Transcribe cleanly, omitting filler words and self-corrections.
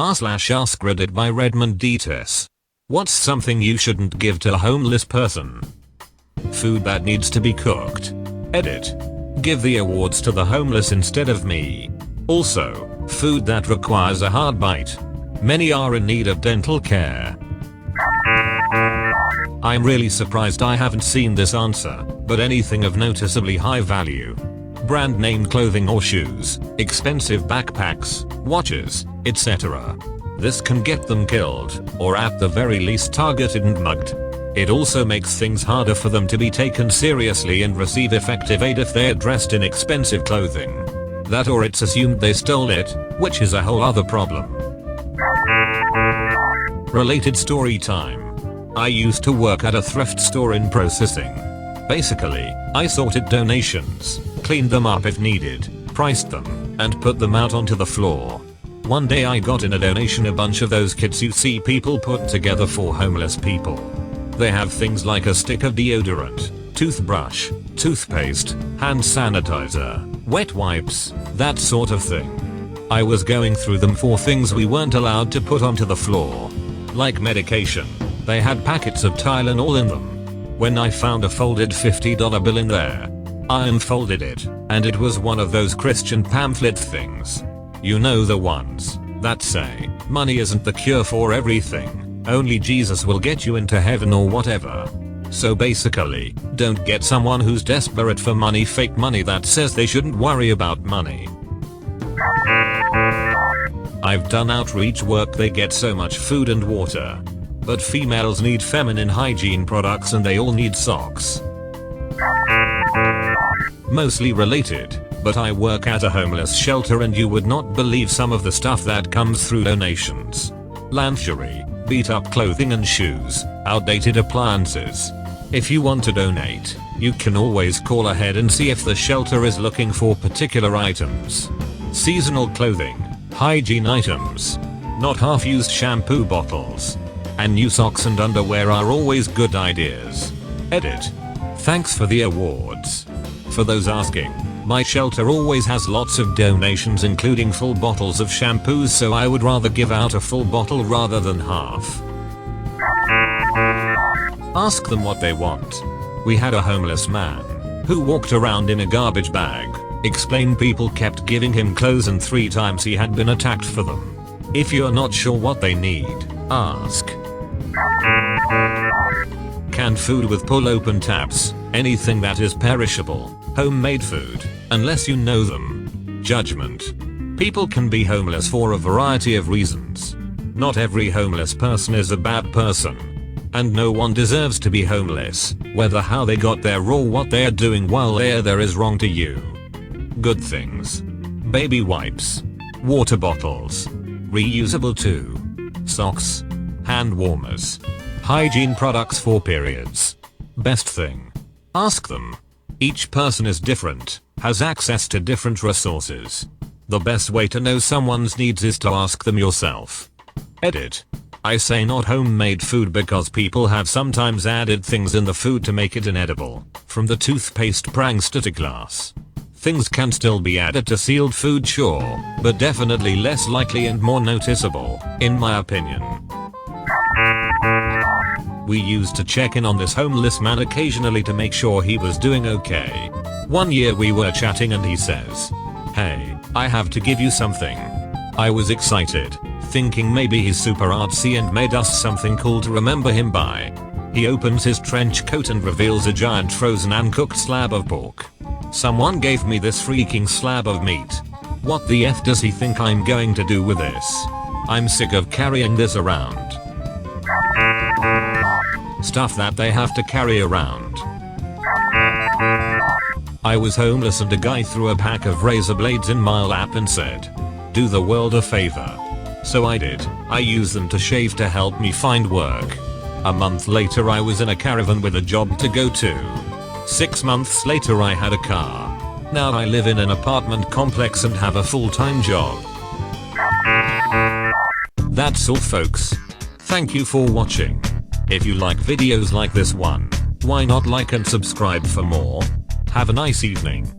r/AskReddit by Redmond Dts. What's something you shouldn't give to a homeless person? Food that needs to be cooked. Edit. Give the awards to the homeless instead of me. Also, food that requires a hard bite. Many are in need of dental care. I'm really surprised I haven't seen this answer, but anything of noticeably high value. Brand name clothing or shoes, expensive backpacks, watches, etc. This can get them killed, or at the very least targeted and mugged. It also makes things harder for them to be taken seriously and receive effective aid if they're dressed in expensive clothing. That or it's assumed they stole it, which is a whole other problem. Related story time. I used to work at a thrift store in processing. Basically, I sorted donations, cleaned them up if needed, priced them, and put them out onto the floor. One day I got in a donation a bunch of those kits you see people put together for homeless people. They have things like a stick of deodorant, toothbrush, toothpaste, hand sanitizer, wet wipes, that sort of thing. I was going through them for things we weren't allowed to put onto the floor. Like medication. They had packets of Tylenol in them. When I found a folded $50 bill in there, I unfolded it, and it was one of those Christian pamphlet things. You know, the ones that say, money isn't the cure for everything, only Jesus will get you into heaven or whatever. So basically, don't get someone who's desperate for money fake money that says they shouldn't worry about money. I've done outreach work, they get so much food and water. But females need feminine hygiene products and they all need socks. Mostly related, but I work at a homeless shelter and you would not believe some of the stuff that comes through donations. Lingerie, beat up clothing and shoes, outdated appliances. If you want to donate, you can always call ahead and see if the shelter is looking for particular items. Seasonal clothing, hygiene items, not half-used shampoo bottles, and new socks and underwear are always good ideas. Edit. Thanks for the awards. For those asking, my shelter always has lots of donations including full bottles of shampoos, so I would rather give out a full bottle rather than half. Ask them what they want. We had a homeless man who walked around in a garbage bag. Explained people kept giving him clothes and 3 times he had been attacked for them. If you're not sure what they need, ask. Canned food with pull open taps, anything that is perishable, homemade food, unless you know them. Judgment. People can be homeless for a variety of reasons. Not every homeless person is a bad person. And no one deserves to be homeless, whether how they got there or what they are doing while they're there is wrong to you. Good things. Baby wipes. Water bottles. Reusable too. Socks. Hand warmers. Hygiene products for periods. Best thing. Ask them. Each person is different, has access to different resources. The best way to know someone's needs is to ask them yourself. Edit. I say not homemade food because people have sometimes added things in the food to make it inedible, from the toothpaste prankster to glass. Things can still be added to sealed food, sure, but definitely less likely and more noticeable, in my opinion. We used to check in on this homeless man occasionally to make sure he was doing okay. One year we were chatting and he says, "Hey, I have to give you something." I was excited, thinking maybe he's super artsy and made us something cool to remember him by. He opens his trench coat and reveals a giant frozen and cooked slab of pork. Someone gave me this freaking slab of meat. What the F does he think I'm going to do with this? I'm sick of carrying this around. Stuff that they have to carry around. I was homeless and a guy threw a pack of razor blades in my lap and said, "Do the world a favor." So I did. I used them to shave to help me find work. A month later I was in a caravan with a job to go to. 6 months later I had a car. Now I live in an apartment complex and have a full-time job. That's all folks. Thank you for watching. If you like videos like this one, why not like and subscribe for more? Have a nice evening.